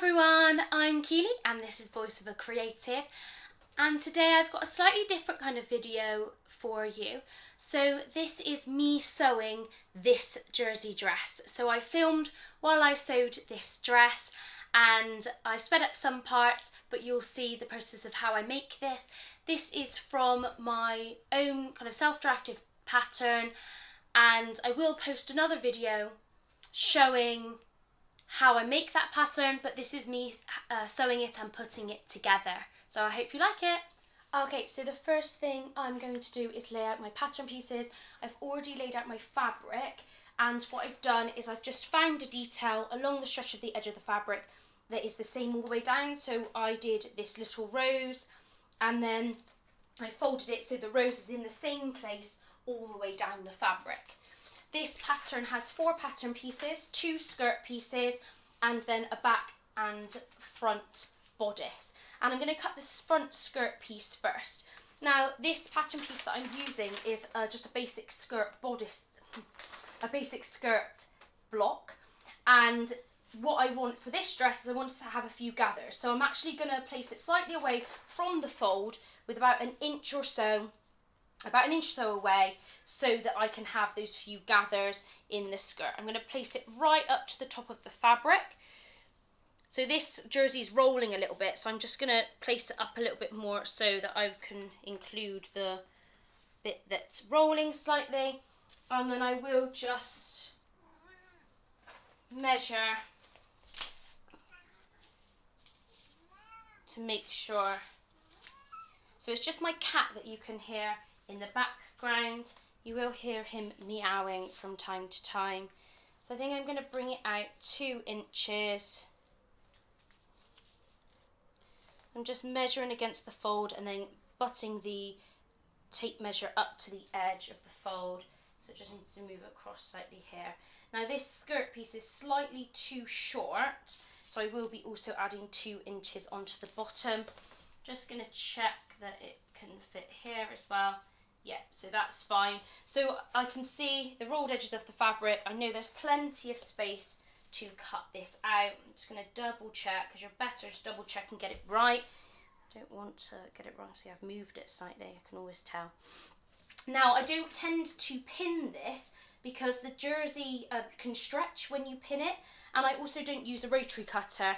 everyone, I'm Kealy and this is Voice of a Creative, and today I've got a slightly different kind of video for you. So this is me sewing this jersey dress. So I filmed while I sewed this dress and I sped up some parts, but you'll see the process of how I make this. This is from my own kind of self-drafted pattern, and I will post another video showing how I make that pattern, but this is me sewing it and putting it together. So I hope you like it. Okay, so the first thing I'm going to do is lay out my pattern pieces. I've already laid out my fabric, and what I've done is I've just found a detail along the stretch of the edge of the fabric that is the same all the way down. So I did this little rose and then I folded it so the rose is in the same place all the way down the fabric. This pattern has 4 pattern pieces, 2 skirt pieces, and then a back and front bodice. And I'm going to cut this front skirt piece first. Now, this pattern piece that I'm using is just a basic skirt bodice, a basic skirt block. And what I want for this dress is I want it to have a few gathers. So I'm actually going to place it slightly away from the fold with about an inch or so away, so that I can have those few gathers in the skirt. I'm going to place it right up to the top of the fabric. So this jersey is rolling a little bit, so I'm just going to place it up a little bit more so that I can include the bit that's rolling slightly. And then I will just measure to make sure. So it's just my cat that you can hear in the background. You will hear him meowing from time to time. So I think I'm going to bring it out 2 inches. I'm just measuring against the fold and then butting the tape measure up to the edge of the fold. So it just needs to move across slightly here. Now this skirt piece is slightly too short, so I will be also adding 2 inches onto the bottom. Just going to check that it can fit here as well. Yeah, so that's fine. So I can see the rolled edges of the fabric. I know there's plenty of space to cut this out. I'm just going to double check, because you're better to double check and get it right. I don't want to get it wrong. See, I've moved it slightly, I can always tell. Now, I don't tend to pin this because the jersey can stretch when you pin it, and I also don't use a rotary cutter.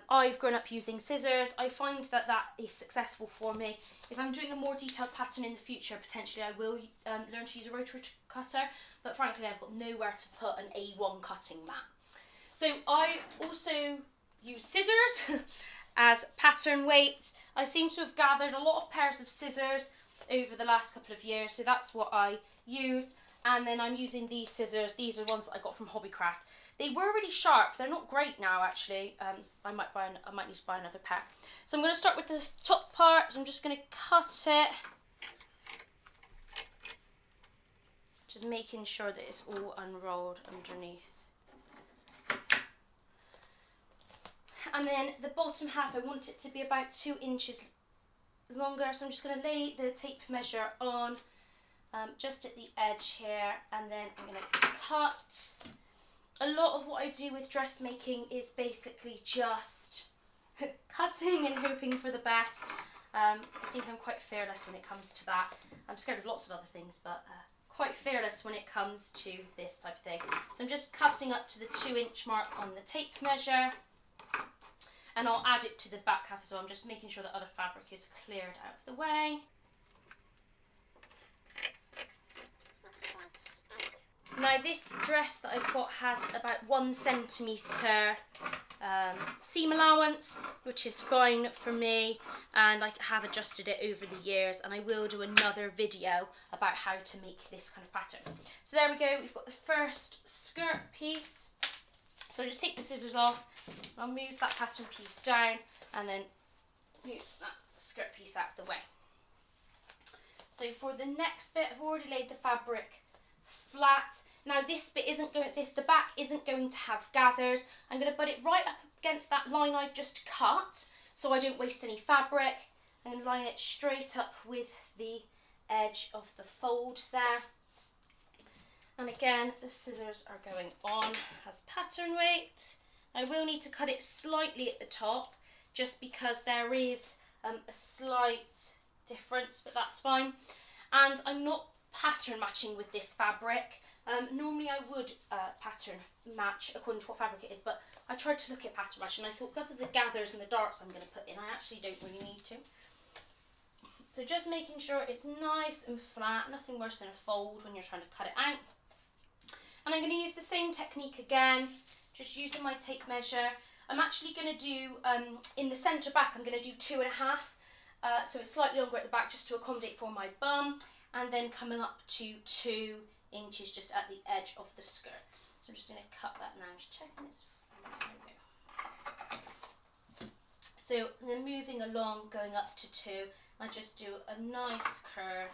I've grown up using scissors. I find that that is successful for me. If I'm doing a more detailed pattern in the future, potentially I will learn to use a rotary cutter, but frankly I've got nowhere to put an A1 cutting mat. So I also use scissors as pattern weights. I seem to have gathered a lot of pairs of scissors over the last couple of years, so that's what I use. And then I'm using these scissors. These are ones that I got from Hobbycraft. They were really sharp. They're not great now, actually. I might need to buy another pair. So I'm going to start with the top part. So I'm just going to cut it, just making sure that it's all unrolled underneath. And then the bottom half, I want it to be about 2 inches longer. So I'm just going to lay the tape measure on just at the edge here, and then I'm going to cut. A lot of what I do with dressmaking is basically just cutting and hoping for the best. I think I'm quite fearless when it comes to that. I'm scared of lots of other things, but quite fearless when it comes to this type of thing. So I'm just cutting up to the 2-inch mark on the tape measure, and I'll add it to the back half as well. I'm just making sure that other fabric is cleared out of the way. Now this dress that I've got has about 1 centimetre seam allowance, which is fine for me, and I have adjusted it over the years, and I will do another video about how to make this kind of pattern. So there we go, we've got the first skirt piece. So I'll just take the scissors off, I'll move that pattern piece down, and then move that skirt piece out of the way. So for the next bit, I've already laid the fabric flat. Now this bit the back isn't going to have gathers. I'm going to put it right up against that line I've just cut, so I don't waste any fabric. I'm going to line it straight up with the edge of the fold there. And again, the scissors are going on as pattern weight. I will need to cut it slightly at the top just because there is a slight difference, but that's fine. And I'm not pattern matching with this fabric. Normally I would pattern match according to what fabric it is, but I tried to look at pattern match and I thought because of the gathers and the darts I'm going to put in, I actually don't really need to. So just making sure it's nice and flat, nothing worse than a fold when you're trying to cut it out. And I'm going to use the same technique again, just using my tape measure. I'm actually going to do, in the centre back, I'm going to do 2.5, so it's slightly longer at the back just to accommodate for my bum, and then coming up to 2 inches just at the edge of the skirt. So I'm just going to cut that now, just checking it's fine. So then moving along, going up to 2, I just do a nice curve.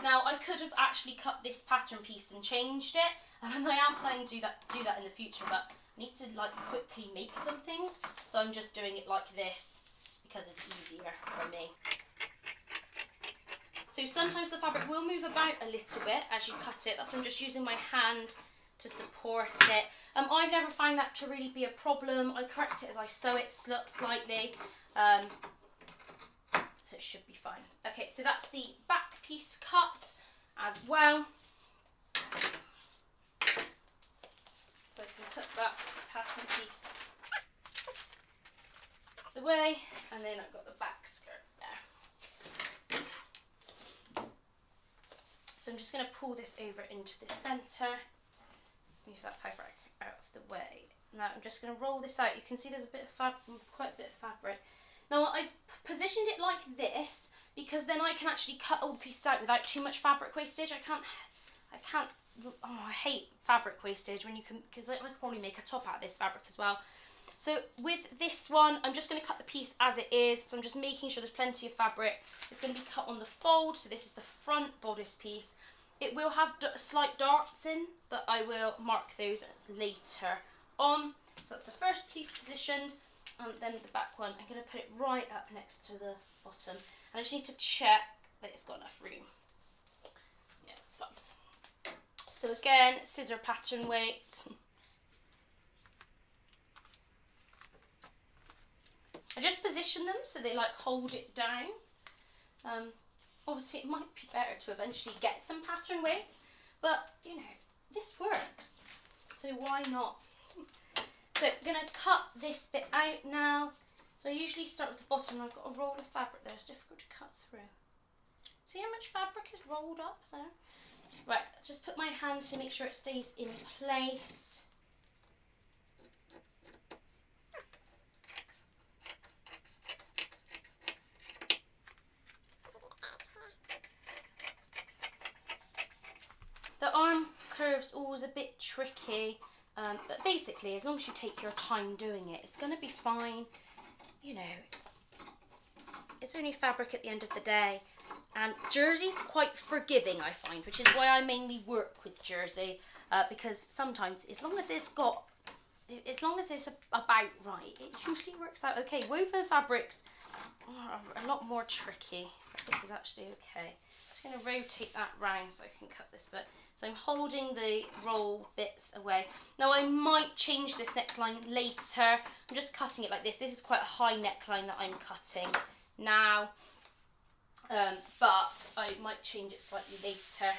Now I could have actually cut this pattern piece and changed it, and I am planning to do that in the future, but I need to like quickly make some things, so I'm just doing it like this because it's easier for me. So sometimes the fabric will move about a little bit as you cut it. That's why I'm just using my hand to support it. I've never found that to really be a problem. I correct it as I sew it slightly, so it should be fine. Okay, so that's the back piece cut as well. So I can put that pattern piece away, and then I've got the back skirt there. So I'm just going to pull this over into the centre, move that fabric out of the way. Now I'm just going to roll this out. You can see there's a bit of quite a bit of fabric. Now I've positioned it like this because then I can actually cut all the pieces out without too much fabric wastage. I hate fabric wastage when you can, because I could probably make a top out of this fabric as well. So with this one, I'm just going to cut the piece as it is. So I'm just making sure there's plenty of fabric. It's going to be cut on the fold. So this is the front bodice piece. It will have slight darts in, but I will mark those later on. So that's the first piece positioned. And then the back one, I'm going to put it right up next to the bottom. And I just need to check that it's got enough room. Yeah, it's fine. So again, scissor pattern weight. I just position them so they like hold it down. Obviously it might be better to eventually get some pattern weights, but you know, this works. So why not? So I'm going to cut this bit out now. So I usually start with the bottom. I've got a roll of fabric there. It's difficult to cut through. See how much fabric is rolled up there? Right, just put my hand to make sure it stays in place. The arm curve's always a bit tricky. But basically, as long as you take your time doing it, it's going to be fine. You know, it's only fabric at the end of the day. And jersey's quite forgiving, I find, which is why I mainly work with jersey. Because sometimes, as long as it's about right, it usually works out okay. Woven fabrics are a lot more tricky, but this is actually okay. I'm just going to rotate that round so I can cut this bit. So I'm holding the roll bits away. Now I might change this neckline later. I'm just cutting it like this. This is quite a high neckline that I'm cutting now. But I might change it slightly later.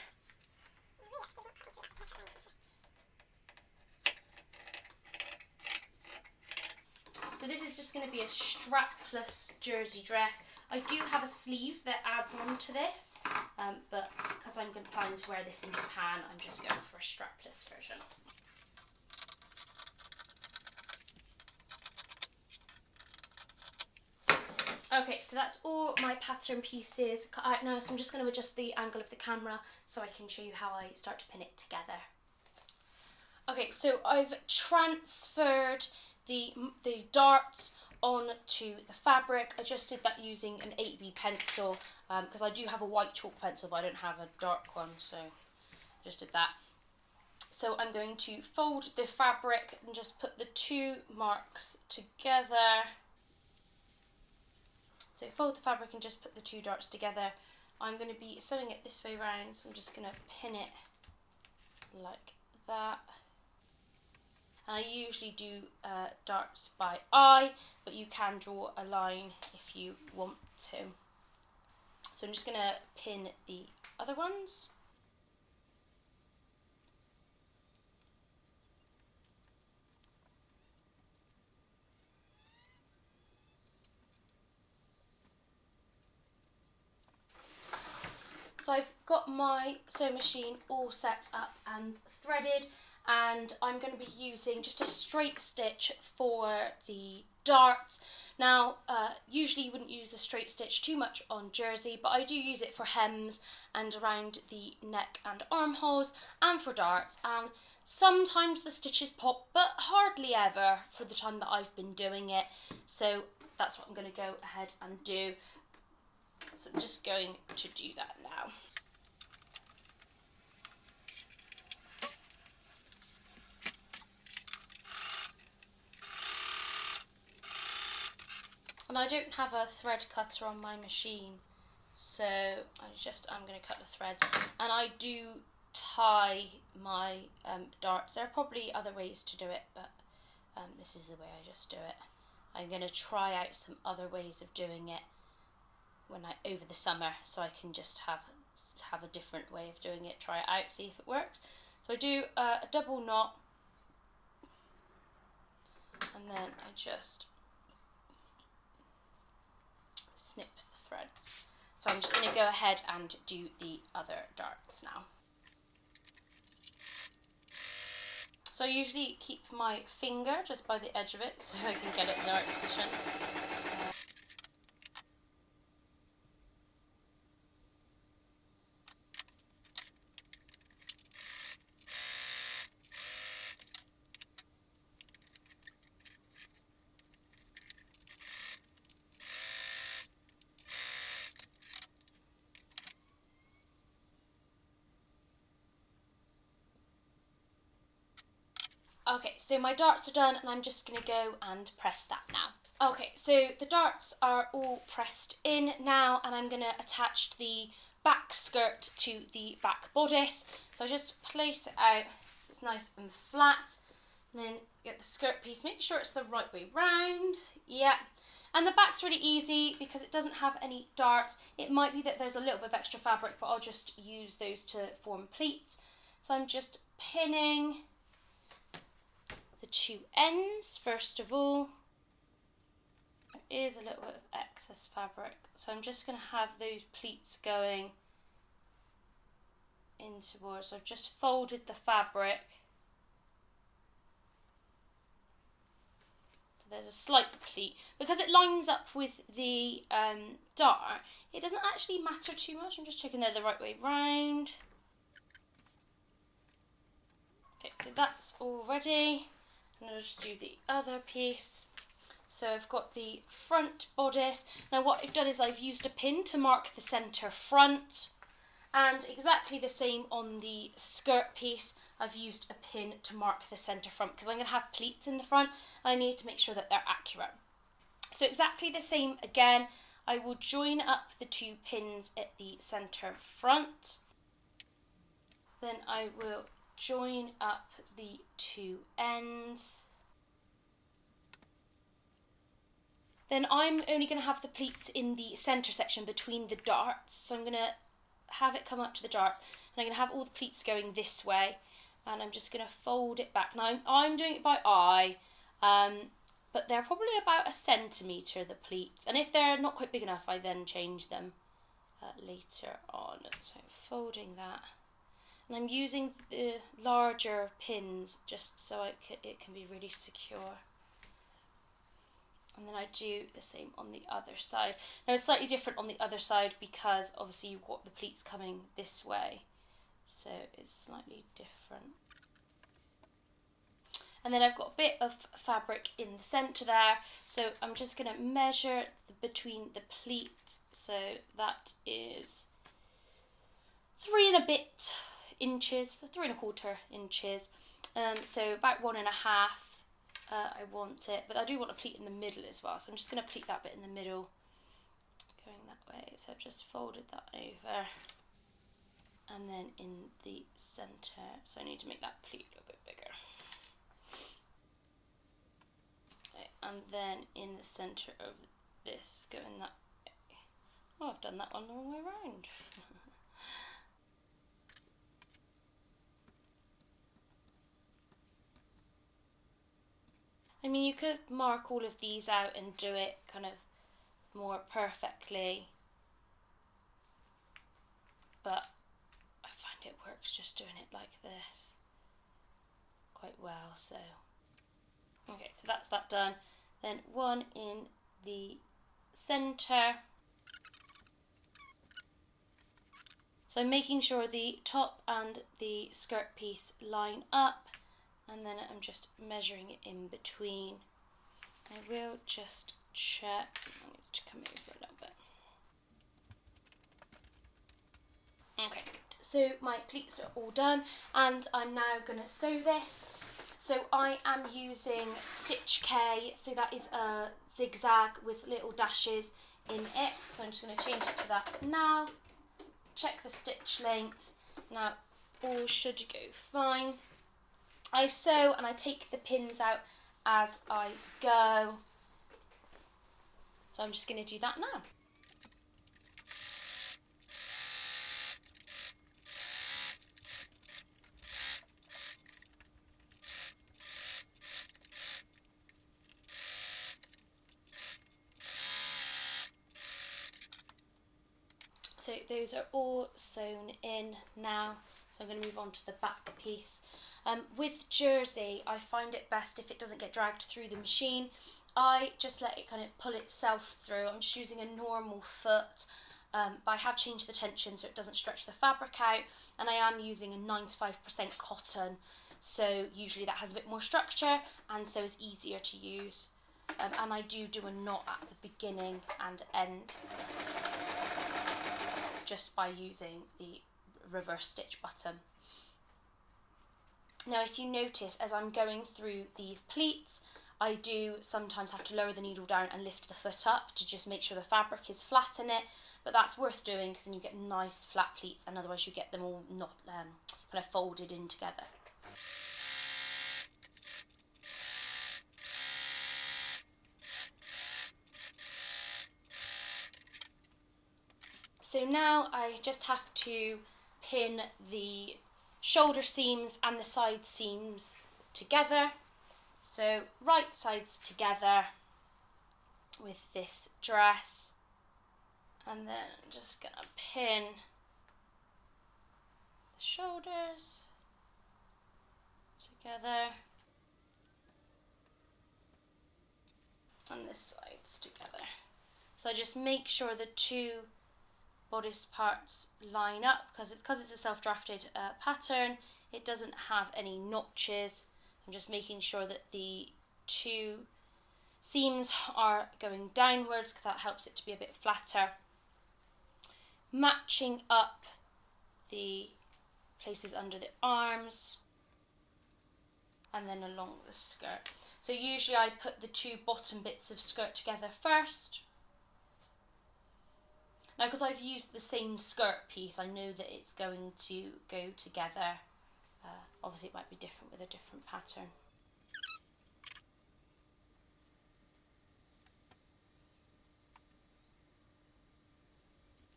So this is just going to be a strapless jersey dress. I do have a sleeve that adds on to this, but because I'm planning to wear this in Japan, I'm just going for a strapless version. Okay, so that's all my pattern pieces cut out now, so I'm just going to adjust the angle of the camera so I can show you how I start to pin it together. Okay, so I've transferred the darts onto the fabric. I just did that using an 8B pencil because I do have a white chalk pencil, but I don't have a dark one, so I just did that. So I'm going to fold the fabric and just put the 2 marks together. So fold the fabric and just put the 2 darts together. I'm going to be sewing it this way around, so I'm just going to pin it like that. and I usually do darts by eye, but you can draw a line if you want to. So I'm just going to pin the other ones. So I've got my sewing machine all set up and threaded, and I'm going to be using just a straight stitch for the darts. Now, usually you wouldn't use a straight stitch too much on jersey, but I do use it for hems and around the neck and armholes and for darts, and sometimes the stitches pop, but hardly ever for the time that I've been doing it. So that's what I'm going to go ahead and do. So I'm just going to do that now. And I don't have a thread cutter on my machine, so I'm going to cut the threads. And I do tie my darts. There are probably other ways to do it, but this is the way I just do it. I'm going to try out some other ways of doing it over the summer, so I can just have a different way of doing it, try it out, see if it works. So I do a double knot, and then I just snip the threads. So I'm just going to go ahead and do the other darts now. So I usually keep my finger just by the edge of it so I can get it in the right position. Okay, so my darts are done, and I'm just going to go and press that now. Okay, so the darts are all pressed in now, and I'm going to attach the back skirt to the back bodice. So I just place it out so it's nice and flat, and then get the skirt piece, make sure it's the right way round. Yeah. And the back's really easy because it doesn't have any darts. It might be that there's a little bit of extra fabric, but I'll just use those to form pleats. So I'm just pinning the two ends first of all. There is a little bit of excess fabric, so I'm just going to have those pleats going in towards. So I've just folded the fabric. So there's a slight pleat. Because it lines up with the dart, it doesn't actually matter too much. I'm just checking they're the right way round. Okay, so that's all ready. And I'll just do the other piece. So I've got the front bodice. Now what I've done is I've used a pin to mark the centre front, and exactly the same on the skirt piece. I've used a pin to mark the centre front because I'm going to have pleats in the front and I need to make sure that they're accurate. So exactly the same again. I will join up the two pins at the centre front. Then I will join up the two ends. Then I'm only going to have the pleats in the centre section between the darts. So I'm going to have it come up to the darts, and I'm going to have all the pleats going this way, and I'm just going to fold it back. Now I'm doing it by eye, but they're probably about 1 centimetre, the pleats, and if they're not quite big enough I then change them later on. So folding that. And I'm using the larger pins just so it can be really secure. And then I do the same on the other side. Now it's slightly different on the other side because obviously you've got the pleats coming this way. So it's slightly different. And then I've got a bit of fabric in the centre there. So I'm just going to measure between the pleat. So that is 3 and a bit inches, 3 1/4 inches. So about 1 1/2. I want it, but I do want a pleat in the middle as well, so I'm just going to pleat that bit in the middle, going that way. So I've just folded that over, and then in the centre, so I need to make that pleat a little bit bigger. and then in the centre of this, going that way. Oh, I've done that one the wrong way around. I mean, you could mark all of these out and do it kind of more perfectly, but I find it works just doing it like this quite well. So okay, so that's that done. Then one in the centre. So I'm making sure the top and the skirt piece line up, and then I'm just measuring it in between. I will just check. I need to come over a little bit. Okay, so my pleats are all done, and I'm now going to sew this. So I am using Stitch K, so that is a zigzag with little dashes in it. So I'm just going to change it to that now. Check the stitch length. Now all should go fine. I sew and I take the pins out as I go. So I'm just going to do that now. So those are all sewn in now. So I'm going to move on to the back piece. With jersey, I find it best if it doesn't get dragged through the machine. I just let it kind of pull itself through. I'm just using a normal foot, but I have changed the tension so it doesn't stretch the fabric out, and I am using a 95% cotton, so usually that has a bit more structure and so it's easier to use. And I do a knot at the beginning and end, just by using the reverse stitch button. Now if you notice, as I'm going through these pleats, I do sometimes have to lower the needle down and lift the foot up to just make sure the fabric is flat in it, but that's worth doing because then you get nice flat pleats, and otherwise you get them all not kind of folded in together. So now I just have to pin the shoulder seams and the side seams together. So right sides together with this dress, and then I'm just going to pin the shoulders together and the sides together. So I just make sure the two bodice parts line up, because it's a self-drafted pattern. It doesn't have any notches. I'm just making sure that the two seams are going downwards because that helps it to be a bit flatter. Matching up the places under the arms and then along the skirt. So usually I put the two bottom bits of skirt together first. Now, because I've used the same skirt piece, I know that it's going to go together. Obviously it might be different with a different pattern.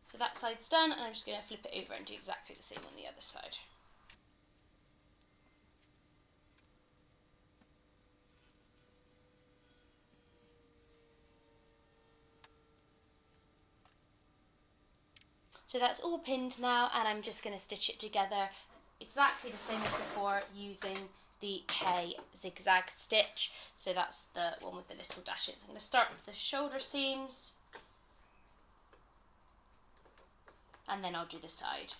So that side's done, and I'm just going to flip it over and do exactly the same on the other side. So that's all pinned now, and I'm just going to stitch it together exactly the same as before using the K zigzag stitch. So that's the one with the little dashes. I'm going to start with the shoulder seams, and then I'll do the side.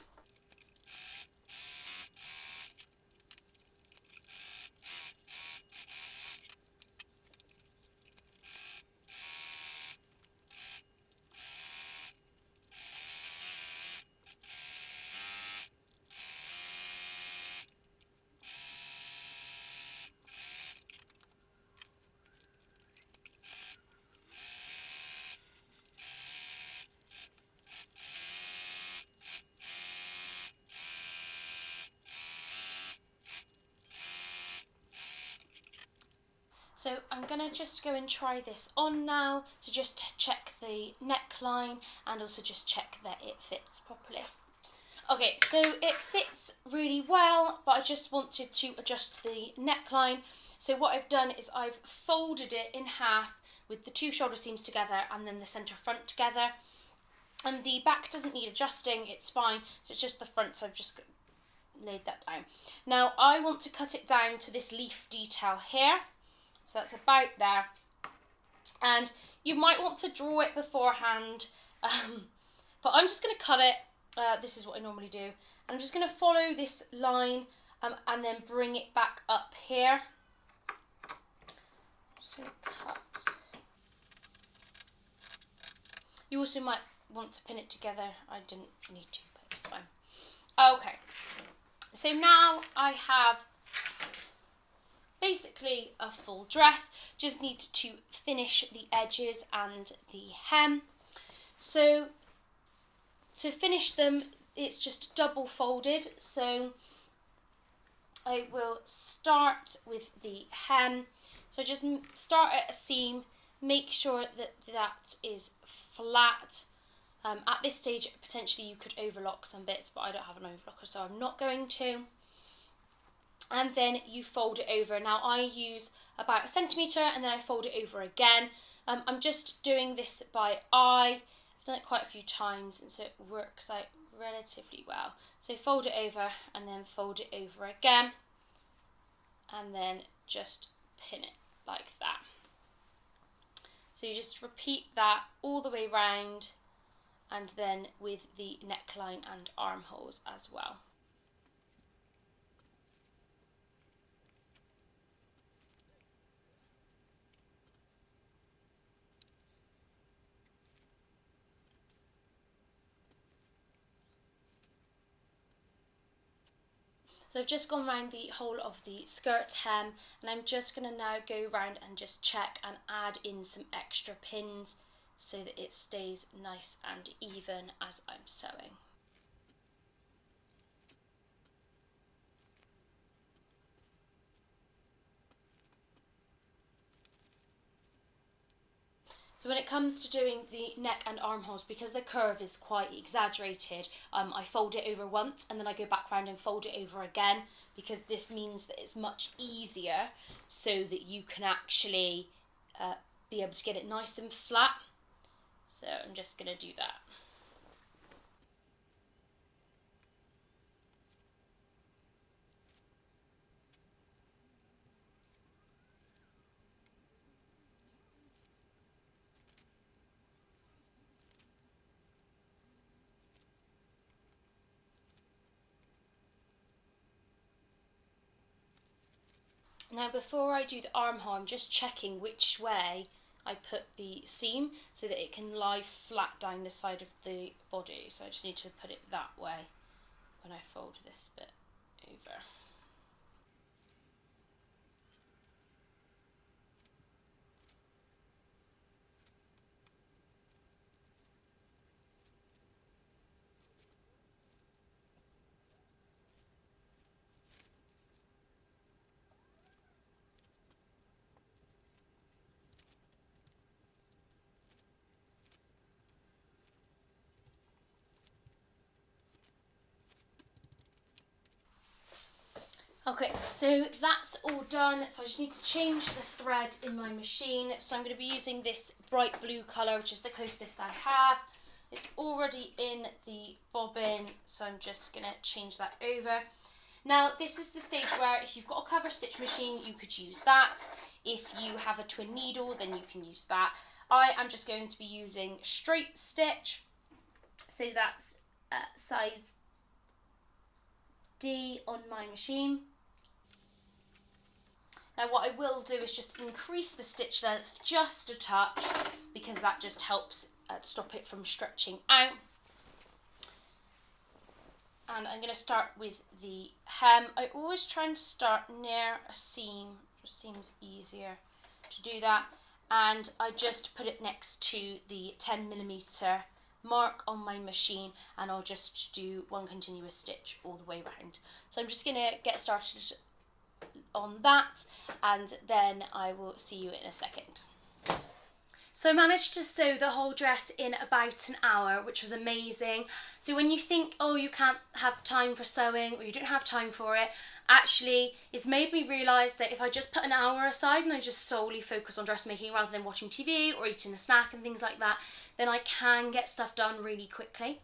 So I'm going to just go and try this on now to just check the neckline and also just check that it fits properly. Okay, so it fits really well, but I just wanted to adjust the neckline. So what I've done is I've folded it in half with the two shoulder seams together and then the centre front together. And the back doesn't need adjusting, it's fine, so it's just the front, so I've just laid that down. Now I want to cut it down to this leaf detail here, so that's about there. And you might want to draw it beforehand, but I'm just going to cut it. This is what I normally do. I'm just going to follow this line and then bring it back up here. So cut. You also might want to pin it together. I didn't need to, but it's fine. Okay, so now I have basically a full dress. Just need to finish the edges and the hem. So to finish them, it's just double folded. So I will start with the hem. So just start at a seam, make sure that that is flat. At this stage, potentially you could overlock some bits, but I don't have an overlocker, so I'm not going to. And then you fold it over. Now I use about 1 centimetre and then I fold it over again. I'm just doing this by eye. I've done it quite a few times and so it works out relatively well. So fold it over and then fold it over again and then just pin it like that. So you just repeat that all the way round and then with the neckline and armholes as well. So I've just gone around the whole of the skirt hem and I'm just going to now go around and just check and add in some extra pins so that it stays nice and even as I'm sewing. So when it comes to doing the neck and armholes, because the curve is quite exaggerated, I fold it over once and then I go back round and fold it over again, because this means that it's much easier so that you can actually be able to get it nice and flat. So I'm just going to do that. Now before I do the armhole, I'm just checking which way I put the seam so that it can lie flat down the side of the body. So I just need to put it that way when I fold this bit over. Okay, so that's all done. So I just need to change the thread in my machine. So I'm going to be using this bright blue colour, which is the closest I have. It's already in the bobbin, so I'm just going to change that over. Now, this is the stage where if you've got a cover stitch machine, you could use that. If you have a twin needle, then you can use that. I am just going to be using straight stitch. So that's size D on my machine. Now what I will do is just increase the stitch length just a touch, because that just helps stop it from stretching out. And I'm going to start with the hem. I always try and start near a seam, it seems easier to do that. And I just put it next to the 10mm mark on my machine, and I'll just do one continuous stitch all the way around. So I'm just going to get started on that, and then I will see you in a second. So I managed to sew the whole dress in about an hour, which was amazing. So when you think, oh, you can't have time for sewing or you don't have time for it, actually it's made me realise that if I just put an hour aside and I just solely focus on dressmaking rather than watching TV or eating a snack and things like that, then I can get stuff done really quickly.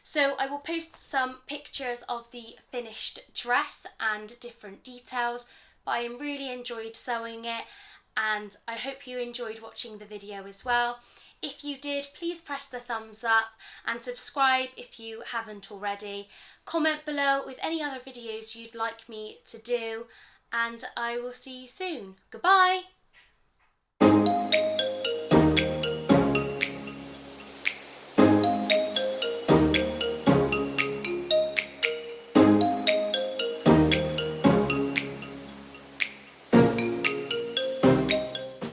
So I will post some pictures of the finished dress and different details, but I really enjoyed sewing it, and I hope you enjoyed watching the video as well. If you did, please press the thumbs up and subscribe if you haven't already. Comment below with any other videos you'd like me to do, and I will see you soon. Goodbye!